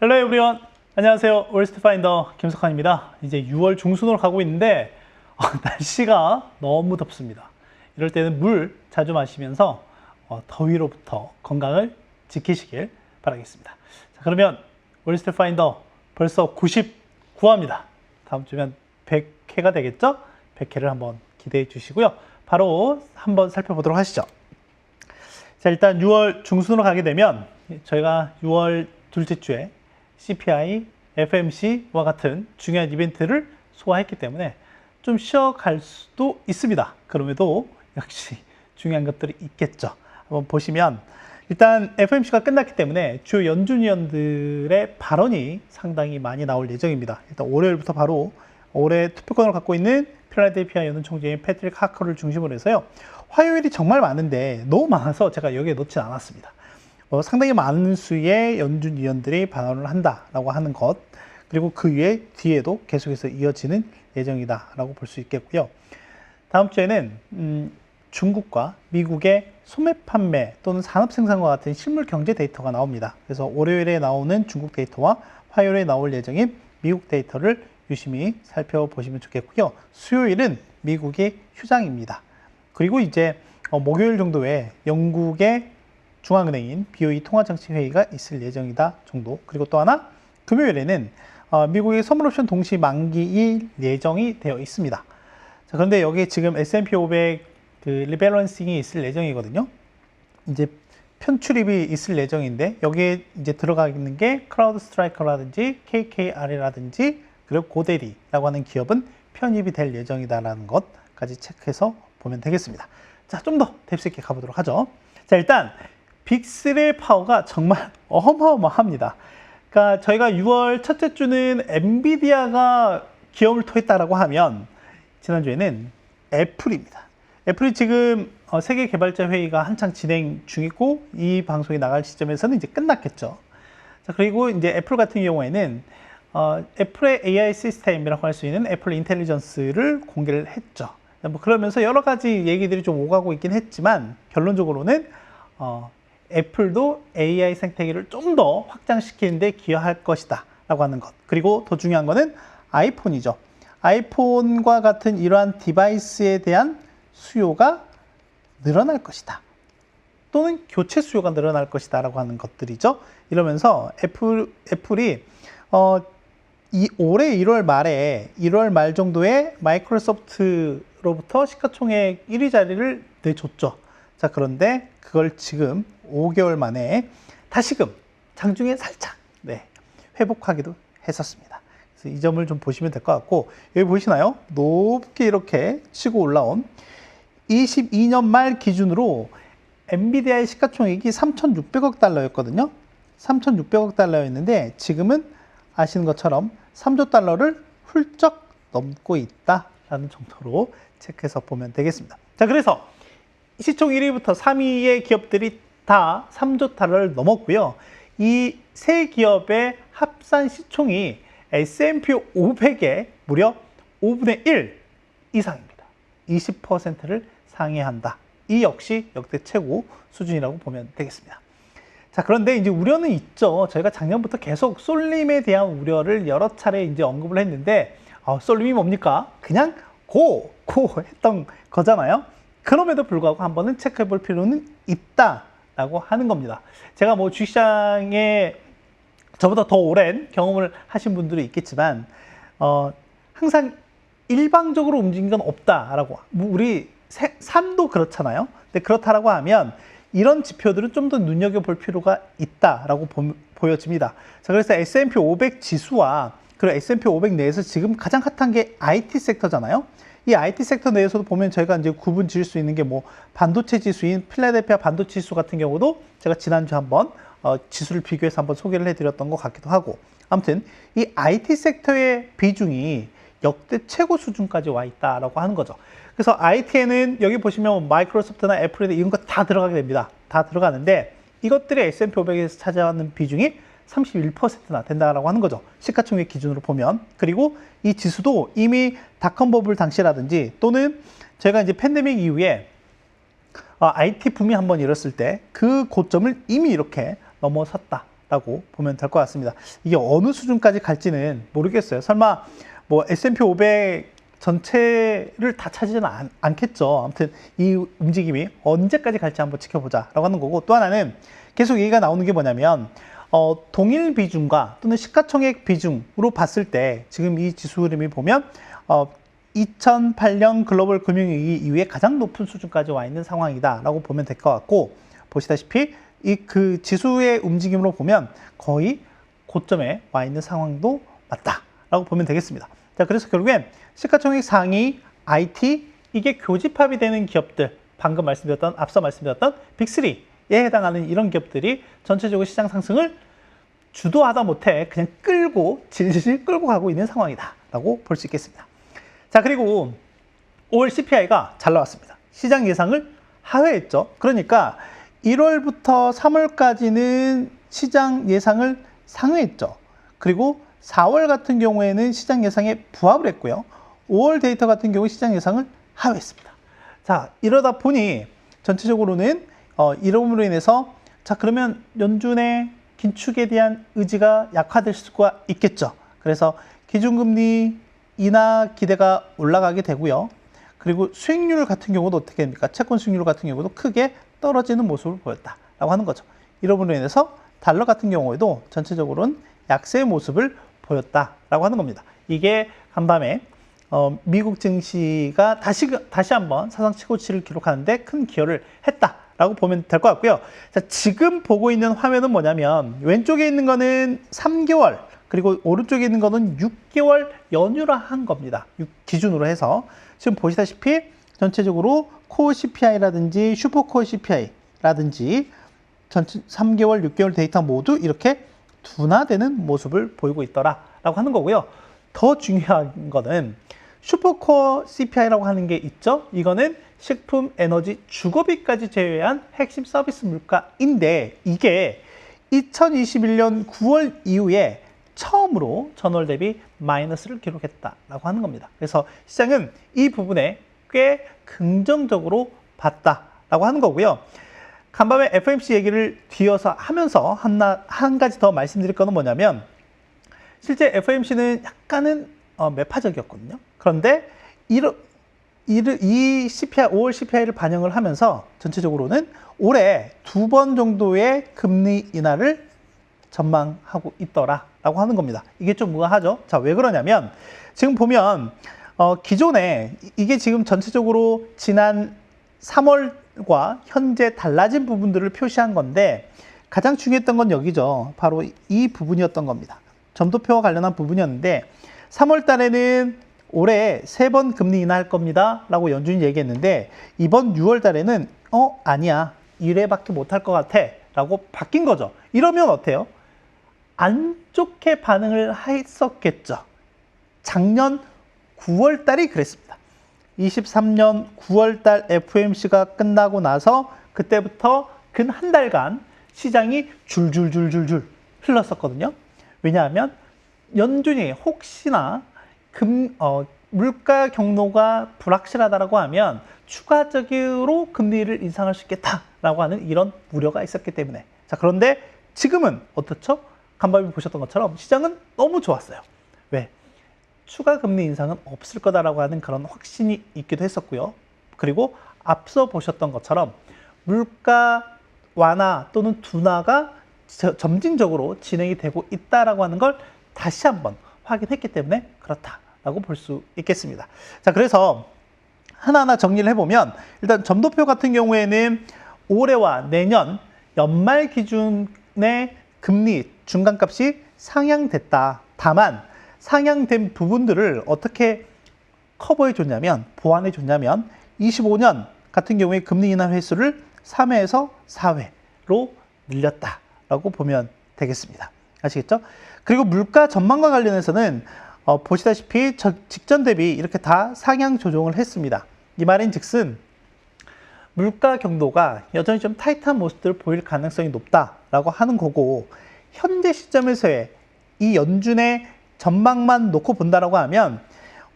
헬로 에브리원, 안녕하세요. 월스트 파인더 김석환입니다. 이제 6월 중순으로 가고 있는데 날씨가 너무 덥습니다. 이럴 때는 물 자주 마시면서 더위로부터 건강을 지키시길 바라겠습니다. 자, 그러면 월스트 파인더 벌써 99화입니다. 다음 주면 100회가 되겠죠? 100회를 한번 기대해 주시고요. 바로 한번 살펴보도록 하시죠. 자, 일단 6월 중순으로 가게 되면 저희가 6월 둘째 주에 CPI, FMC와 같은 중요한 이벤트를 소화했기 때문에 좀 쉬어갈 수도 있습니다. 그럼에도 역시 중요한 것들이 있겠죠. 한번 보시면 일단 FMC가 끝났기 때문에 주요 연준위원들의 발언이 상당히 많이 나올 예정입니다. 일단 월요일부터 바로 올해 투표권을 갖고 있는 필라델피아 연은 총재인 패트릭 하커를 중심으로 해서요. 화요일이 정말 많은데 너무 많아서 제가 여기에 넣지 않았습니다. 상당히 많은 수의 연준위원들이 발언을 한다라고 하는 것, 그리고 그 위에 뒤에도 계속해서 이어지는 예정이다라고 볼 수 있겠고요. 다음 주에는 중국과 미국의 소매 판매 또는 산업 생산과 같은 실물 경제 데이터가 나옵니다. 그래서 월요일에 나오는 중국 데이터와 화요일에 나올 예정인 미국 데이터를 유심히 살펴보시면 좋겠고요. 수요일은 미국의 휴장입니다. 그리고 이제 목요일 정도에 영국의 중앙은행인 BOE 통화정책회의가 있을 예정이다 정도. 그리고 또 하나 금요일에는 미국의 선물옵션 동시 만기일 예정이 되어 있습니다. 자, 그런데 여기에 지금 S&P 500 그 리밸런싱이 있을 예정이거든요. 이제 편출입이 있을 예정인데 여기에 이제 들어가 있는 게 크라우드 스트라이커라든지 KKR이라든지 그리고 고데리라고 하는 기업은 편입이 될 예정이다라는 것까지 체크해서 보면 되겠습니다. 자, 좀 더 뎁스 있게 가보도록 하죠. 자, 일단 빅3의 파워가 정말 어마어마합니다. 그러니까 저희가 6월 첫째 주는 엔비디아가 기염을 토했다라고 하면 지난주에는 애플입니다. 애플이 지금 세계 개발자 회의가 한창 진행 중이고 이 방송이 나갈 시점에서는 이제 끝났겠죠. 자, 그리고 이제 애플 같은 경우에는 애플의 AI 시스템이라고 할 수 있는 애플 인텔리전스를 공개를 했죠. 뭐 그러면서 여러 가지 얘기들이 좀 오가고 있긴 했지만 결론적으로는 애플도 AI 생태계를 좀 더 확장시키는 데 기여할 것이다 라고 하는 것. 그리고 더 중요한 거는 아이폰이죠. 아이폰과 같은 이러한 디바이스에 대한 수요가 늘어날 것이다. 또는 교체 수요가 늘어날 것이다 라고 하는 것들이죠. 이러면서 애플이 올해 1월 말 정도에 마이크로소프트로부터 시가총액 1위 자리를 내줬죠. 자, 그런데 그걸 지금 5개월 만에 다시금 장중에 살짝 회복하기도 했었습니다. 그래서 이 점을 좀 보시면 될 것 같고, 여기 보시나요? 높게 이렇게 치고 올라온 22년 말 기준으로 엔비디아의 시가총액이 3,600억 달러였거든요. 3,600억 달러였는데 지금은 아시는 것처럼 3조 달러를 훌쩍 넘고 있다라는 정도로 체크해서 보면 되겠습니다. 자, 그래서 시총 1위부터 3위의 기업들이 다 3조 달러를 넘었고요. 이 세 기업의 합산 시총이 S&P 500의 무려 5분의 1 이상입니다. 20%를 상회한다. 이 역시 역대 최고 수준이라고 보면 되겠습니다. 자, 그런데 이제 우려는 있죠. 저희가 작년부터 계속 쏠림에 대한 우려를 여러 차례 이제 언급을 했는데, 쏠림이 뭡니까? 그냥 고 했던 거잖아요. 그럼에도 불구하고 한번은 체크해 볼 필요는 있다라고 하는 겁니다. 제가 뭐 주식시장에 저보다 더 오랜 경험을 하신 분들이 있겠지만, 항상 일방적으로 움직인 건 없다라고. 우리 삶도 그렇잖아요. 근데 그렇다라고 하면 이런 지표들은 좀 더 눈여겨볼 필요가 있다라고 보여집니다. 자, 그래서 S&P 500 지수와 그리고 S&P 500 내에서 지금 가장 핫한 게 IT 섹터잖아요. 이 IT 섹터 내에서도 보면 저희가 이제 구분 지을 수 있는 게 뭐 반도체 지수인 필라델피아 반도체 지수 같은 경우도 제가 지난주 한번 지수를 비교해서 한번 소개를 해드렸던 것 같기도 하고, 아무튼 이 IT 섹터의 비중이 역대 최고 수준까지 와 있다라고 하는 거죠. 그래서 IT에는 여기 보시면 마이크로소프트나 애플이나 이런 거 다 들어가게 됩니다. 다 들어가는데 이것들이 S&P 500에서 차지하는 비중이 31%나 된다라고 하는 거죠. 시가총액 기준으로 보면. 그리고 이 지수도 이미 닷컴 버블 당시라든지 또는 제가 이제 팬데믹 이후에 IT 붐이 한번 일었을 때 그 고점을 이미 이렇게 넘어섰다 라고 보면 될 것 같습니다. 이게 어느 수준까지 갈지는 모르겠어요. 설마 뭐 S&P 500 전체를 다 차지는 않겠죠. 아무튼 이 움직임이 언제까지 갈지 한번 지켜보자 라고 하는 거고, 또 하나는 계속 얘기가 나오는 게 뭐냐면 동일 비중과 또는 시가총액 비중으로 봤을 때 지금 이 지수 흐름이 보면 2008년 글로벌 금융위기 이후에 가장 높은 수준까지 와 있는 상황이다 라고 보면 될 것 같고, 보시다시피 그 지수의 움직임으로 보면 거의 고점에 와 있는 상황도 맞다 라고 보면 되겠습니다. 자, 그래서 결국엔 시가총액 상위, IT, 이게 교집합이 되는 기업들, 방금 말씀드렸던, 앞서 말씀드렸던 빅3에 해당하는 이런 기업들이 전체적으로 시장 상승을 주도하다 못해 그냥 끌고, 질질 끌고 가고 있는 상황이다 라고 볼 수 있겠습니다. 자, 그리고 5월 CPI가 잘 나왔습니다. 시장 예상을 하회했죠. 그러니까 1월부터 3월까지는 시장 예상을 상회했죠. 그리고 4월 같은 경우에는 시장 예상에 부합을 했고요. 5월 데이터 같은 경우 시장 예상을 하회했습니다. 자, 이러다 보니 전체적으로는 이름으로 인해서, 자, 그러면 연준의 긴축에 대한 의지가 약화될 수가 있겠죠. 그래서 기준금리 인하 기대가 올라가게 되고요. 그리고 수익률 같은 경우도 어떻게 됩니까? 채권 수익률 같은 경우도 크게 떨어지는 모습을 보였다라고 하는 거죠. 이름으로 인해서 달러 같은 경우에도 전체적으로는 약세의 모습을 보였다라고 하는 겁니다. 이게 간밤에 미국 증시가 다시 한번 사상 최고치를 기록하는데 큰 기여를 했다라고 보면 될 것 같고요. 자, 지금 보고 있는 화면은 뭐냐면 왼쪽에 있는 거는 3개월, 그리고 오른쪽에 있는 거는 6개월 연휴라 한 겁니다. 기준으로 해서 지금 보시다시피 전체적으로 코어 CPI라든지 슈퍼코어 CPI라든지 전체 3개월, 6개월 데이터 모두 이렇게 둔화되는 모습을 보이고 있더라라고 하는 거고요. 더 중요한 거는 슈퍼코어 CPI라고 하는 게 있죠. 이거는 식품, 에너지, 주거비까지 제외한 핵심 서비스 물가인데, 이게 2021년 9월 이후에 처음으로 전월 대비 마이너스를 기록했다라고 하는 겁니다. 그래서 시장은 이 부분에 꽤 긍정적으로 봤다라고 하는 거고요. 간밤에 FOMC 얘기를 뒤어서 하면서 한 가지 더 말씀드릴 거는 뭐냐면, 실제 FOMC는 약간은 매파적이었거든요. 그런데 이 CPI, 5월 CPI를 반영을 하면서 전체적으로는 올해 2번 정도의 금리 인하를 전망하고 있더라라고 하는 겁니다. 이게 좀 의아하죠? 자, 왜 그러냐면 지금 보면 기존에 이게 지금 전체적으로 지난 3월과 현재 달라진 부분들을 표시한 건데, 가장 중요했던 건 여기죠. 바로 이 부분이었던 겁니다. 점도표와 관련한 부분이었는데, 3월 달에는 올해 3번 금리 인하할 겁니다 라고 연준이 얘기했는데, 이번 6월 달에는 아니야, 1회밖에 못할 것 같아 라고 바뀐 거죠. 이러면 어때요? 안 좋게 반응을 했었겠죠. 작년 9월 달이 그랬습니다. 23년 9월 달 FOMC가 끝나고 나서 그때부터 근 한 달간 시장이 줄줄줄줄줄 흘렀었거든요. 왜냐하면 연준이 혹시나 물가 경로가 불확실하다라고 하면 추가적으로 금리를 인상할 수 있겠다라고 하는 이런 우려가 있었기 때문에. 자, 그런데 지금은 어떻죠? 간밤에 보셨던 것처럼 시장은 너무 좋았어요. 왜? 추가 금리 인상은 없을 거다라고 하는 그런 확신이 있기도 했었고요. 그리고 앞서 보셨던 것처럼 물가 완화 또는 둔화가 점진적으로 진행이 되고 있다라고 하는 걸 다시 한번 확인했기 때문에 그렇다라고 볼 수 있겠습니다. 자, 그래서 하나하나 정리를 해보면, 일단 점도표 같은 경우에는 올해와 내년 연말 기준의 금리 중간값이 상향됐다. 다만 상향된 부분들을 어떻게 커버해 줬냐면, 보완해 줬냐면 25년 같은 경우에 금리 인하 횟수를 3회에서 4회로 늘렸다라고 보면 되겠습니다. 아시겠죠? 그리고 물가 전망과 관련해서는 보시다시피 직전 대비 이렇게 다 상향 조정을 했습니다. 이 말인 즉슨 물가 경로가 여전히 좀 타이트한 모습들을 보일 가능성이 높다라고 하는 거고, 현재 시점에서의 이 연준의 전망만 놓고 본다라고 하면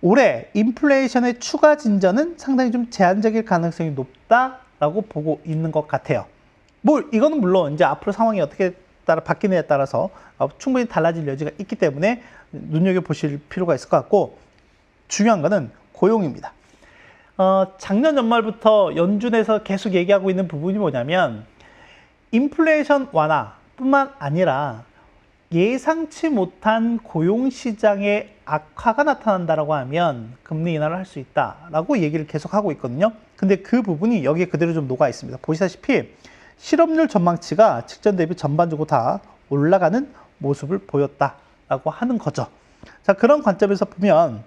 올해 인플레이션의 추가 진전은 상당히 좀 제한적일 가능성이 높다라고 보고 있는 것 같아요. 이거는 물론 이제 앞으로 상황이 어떻게 따라 바뀌느냐에 따라서 충분히 달라질 여지가 있기 때문에 눈여겨보실 필요가 있을 것 같고, 중요한 거는 고용입니다. 작년 연말부터 연준에서 계속 얘기하고 있는 부분이 뭐냐면 인플레이션 완화뿐만 아니라 예상치 못한 고용시장의 악화가 나타난다라고 하면 금리 인하를 할 수 있다라고 얘기를 계속하고 있거든요. 근데 그 부분이 여기에 그대로 좀 녹아 있습니다. 보시다시피 실업률 전망치가 직전 대비 전반적으로 다 올라가는 모습을 보였다라고 하는 거죠. 자, 그런 관점에서 보면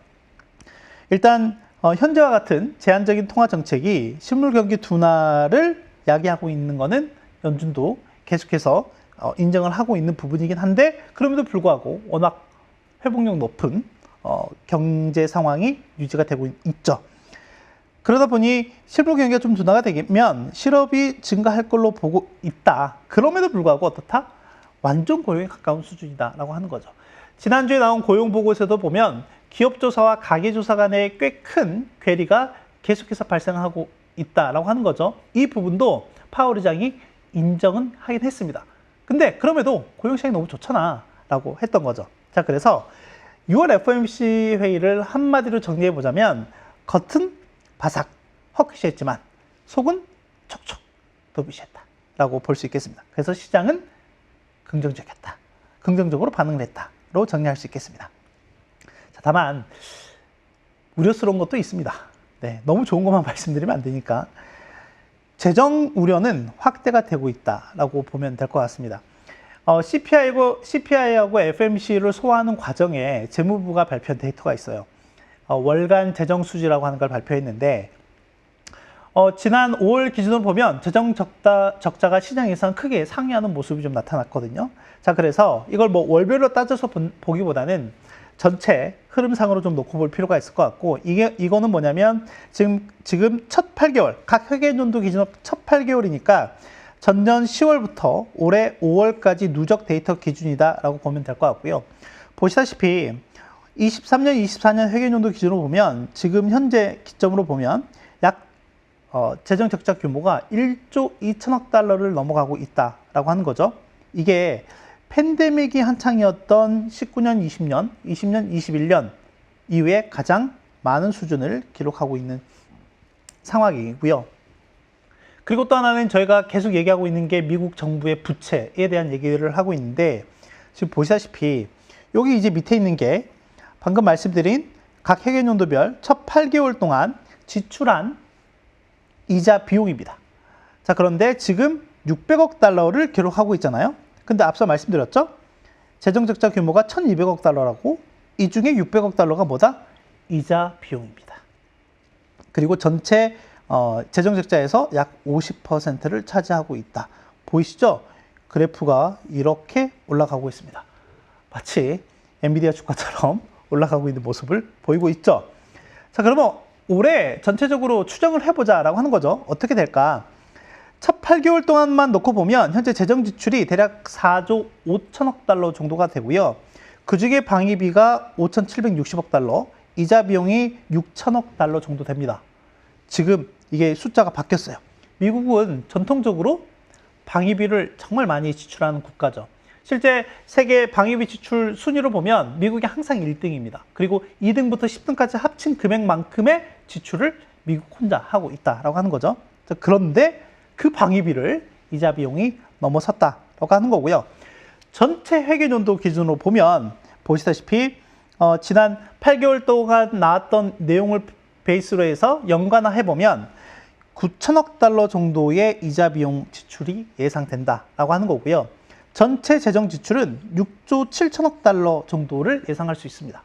일단 현재와 같은 제한적인 통화 정책이 실물 경기 둔화를 야기하고 있는 거는 연준도 계속해서 인정을 하고 있는 부분이긴 한데, 그럼에도 불구하고 워낙 회복력 높은 경제 상황이 유지가 되고 있죠. 그러다 보니 실물 경기가 좀 둔화가 되면 실업이 증가할 걸로 보고 있다. 그럼에도 불구하고 어떻다? 완전 고용에 가까운 수준이다라고 하는 거죠. 지난주에 나온 고용 보고서도 보면 기업 조사와 가계 조사 간에 꽤 큰 괴리가 계속해서 발생하고 있다라고 하는 거죠. 이 부분도 파월 의장이 인정은 하긴 했습니다. 근데 그럼에도 고용 시장이 너무 좋잖아 라고 했던 거죠. 자, 그래서 6월 FOMC 회의를 한마디로 정리해 보자면 겉은 바삭 헛기시했지만 속은 촉촉 도비시했다 라고 볼 수 있겠습니다. 그래서 시장은 긍정적이었다, 긍정적으로 반응을 했다로 정리할 수 있겠습니다. 자, 다만 우려스러운 것도 있습니다. 네, 너무 좋은 것만 말씀드리면 안 되니까. 재정 우려는 확대가 되고 있다라고 보면 될 것 같습니다. CPI하고 FMC를 소화하는 과정에 재무부가 발표한 데이터가 있어요. 월간 재정 수지라고 하는 걸 발표했는데, 지난 5월 기준으로 보면 재정 적자가 시장 예상 크게 상회하는 모습이 좀 나타났거든요. 자, 그래서 이걸 뭐 월별로 따져서 보기보다는 전체 흐름상으로 좀 놓고 볼 필요가 있을 것 같고, 이거는 뭐냐면 지금 첫 8개월, 각 회계연도 기준으로 첫 8개월이니까 전년 10월부터 올해 5월까지 누적 데이터 기준이다라고 보면 될 것 같고요. 보시다시피 23년, 24년 회계연도 기준으로 보면 지금 현재 기점으로 보면 약 재정 적자 규모가 1조 2천억 달러를 넘어가고 있다라고 하는 거죠. 이게 팬데믹이 한창이었던 19년, 20년, 21년 이후에 가장 많은 수준을 기록하고 있는 상황이고요. 그리고 또 하나는 저희가 계속 얘기하고 있는 게 미국 정부의 부채에 대한 얘기를 하고 있는데, 지금 보시다시피 여기 이제 밑에 있는 게 방금 말씀드린 각 회계연도별 첫 8개월 동안 지출한 이자 비용입니다. 자, 그런데 지금 600억 달러를 기록하고 있잖아요. 근데 앞서 말씀드렸죠? 재정적자 규모가 1200억 달러라고, 이 중에 600억 달러가 뭐다? 이자 비용입니다. 그리고 전체 재정적자에서 약 50%를 차지하고 있다. 보이시죠? 그래프가 이렇게 올라가고 있습니다. 마치 엔비디아 주가처럼 올라가고 있는 모습을 보이고 있죠. 자, 그러면 올해 전체적으로 추정을 해보자라고 하는 거죠. 어떻게 될까? 첫 8개월 동안만 놓고 보면 현재 재정 지출이 대략 4조 5천억 달러 정도가 되고요. 그중에 방위비가 5,760억 달러, 이자 비용이 6천억 달러 정도 됩니다. 지금 이게 숫자가 바뀌었어요. 미국은 전통적으로 방위비를 정말 많이 지출하는 국가죠. 실제 세계 방위비 지출 순위로 보면 미국이 항상 1등입니다. 그리고 2등부터 10등까지 합친 금액만큼의 지출을 미국 혼자 하고 있다라고 하는 거죠. 그런데 그 방위비를 이자 비용이 넘어섰다라고 하는 거고요. 전체 회계연도 기준으로 보면 보시다시피 지난 8개월 동안 나왔던 내용을 베이스로 해서 연관화해보면 9천억 달러 정도의 이자 비용 지출이 예상된다라고 하는 거고요. 전체 재정 지출은 6조 7천억 달러 정도를 예상할 수 있습니다.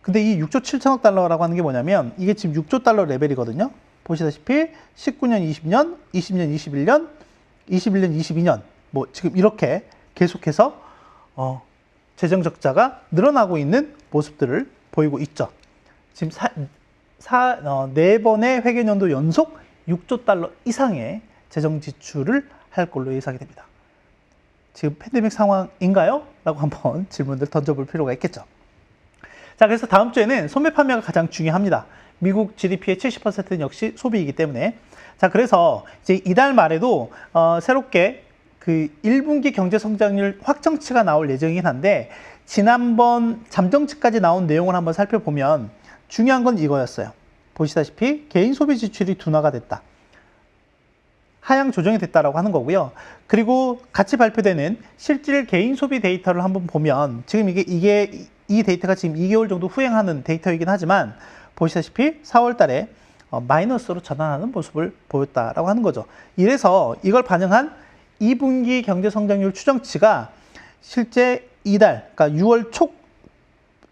근데 이 6조 7천억 달러라고 하는 게 뭐냐면 이게 지금 6조 달러 레벨이거든요. 보시다시피 19년, 20년, 20년, 21년, 21년, 22년 뭐 지금 이렇게 계속해서 재정 적자가 늘어나고 있는 모습들을 보이고 있죠. 지금 4번의 회계연도 연속 6조 달러 이상의 재정 지출을 할 걸로 예상이 됩니다. 지금 팬데믹 상황인가요? 라고 한번 질문을 던져볼 필요가 있겠죠. 자, 그래서 다음 주에는 소매 판매가 가장 중요합니다. 미국 GDP의 70%는 역시 소비이기 때문에. 자, 그래서 이제 이달 말에도 새롭게 그 1분기 경제 성장률 확정치가 나올 예정이긴 한데 지난번 잠정치까지 나온 내용을 한번 살펴보면 중요한 건 이거였어요. 보시다시피 개인 소비 지출이 둔화가 됐다. 하향 조정이 됐다라고 하는 거고요. 그리고 같이 발표되는 실질 개인 소비 데이터를 한번 보면 지금 이 데이터가 지금 2개월 정도 후행하는 데이터이긴 하지만 보시다시피 4월 달에 마이너스로 전환하는 모습을 보였다라고 하는 거죠. 이래서 이걸 반영한 2분기 경제 성장률 추정치가 실제 이달, 그러니까 6월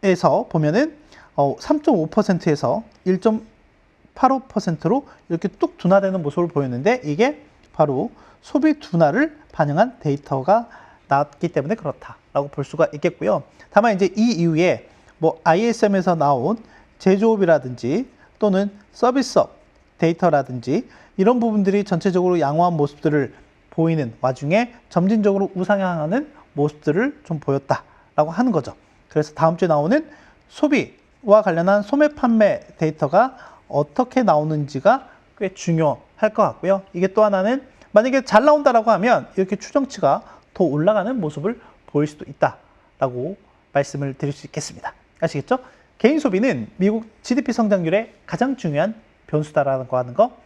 초에서 보면은 3.5%에서 1.85%로 이렇게 뚝 둔화되는 모습을 보였는데 이게 바로 소비 둔화를 반영한 데이터가 나왔기 때문에 그렇다라고 볼 수가 있겠고요. 다만 이제 이 이후에 뭐 ISM에서 나온 제조업이라든지 또는 서비스업 데이터라든지 이런 부분들이 전체적으로 양호한 모습들을 보이는 와중에 점진적으로 우상향하는 모습들을 좀 보였다라고 하는 거죠. 그래서 다음 주에 나오는 소비와 관련한 소매 판매 데이터가 어떻게 나오는지가 꽤 중요할 것 같고요. 이게 또 하나는 만약에 잘 나온다라고 하면 이렇게 추정치가 더 올라가는 모습을 보일 수도 있다라고 말씀을 드릴 수 있겠습니다. 아시겠죠? 개인 소비는 미국 GDP 성장률의 가장 중요한 변수다라는 거 하는 거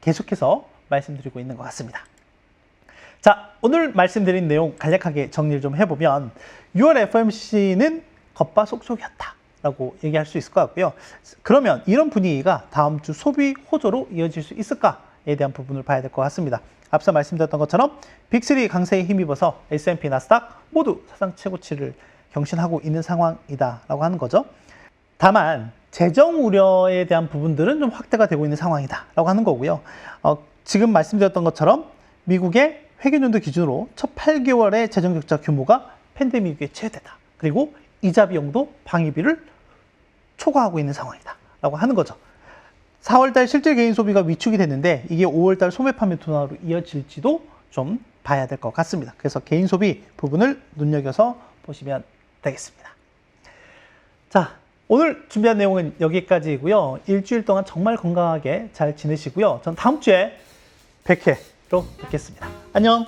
계속해서 말씀드리고 있는 것 같습니다. 자, 오늘 말씀드린 내용 간략하게 정리를 좀 해보면 6월 FOMC는 겉바속촉이었다라고 얘기할 수 있을 것 같고요. 그러면 이런 분위기가 다음 주 소비 호조로 이어질 수 있을까에 대한 부분을 봐야 될 것 같습니다. 앞서 말씀드렸던 것처럼 빅3 강세에 힘입어서 S&P, 나스닥 모두 사상 최고치를 경신하고 있는 상황이다라고 하는 거죠. 다만 재정 우려에 대한 부분들은 좀 확대가 되고 있는 상황이다라고 하는 거고요. 지금 말씀드렸던 것처럼 미국의 회계연도 기준으로 첫 8개월의 재정 적자 규모가 팬데믹 이후에 최대다. 그리고 이자 비용도 방위비를 초과하고 있는 상황이다라고 하는 거죠. 4월달 실질 개인 소비가 위축이 됐는데 이게 5월달 소매 판매 둔화로 이어질지도 좀 봐야 될 것 같습니다. 그래서 개인 소비 부분을 눈여겨서 보시면 되겠습니다. 자, 오늘 준비한 내용은 여기까지이고요. 일주일 동안 정말 건강하게 잘 지내시고요. 전 다음 주에 100회로 뵙겠습니다. 안녕!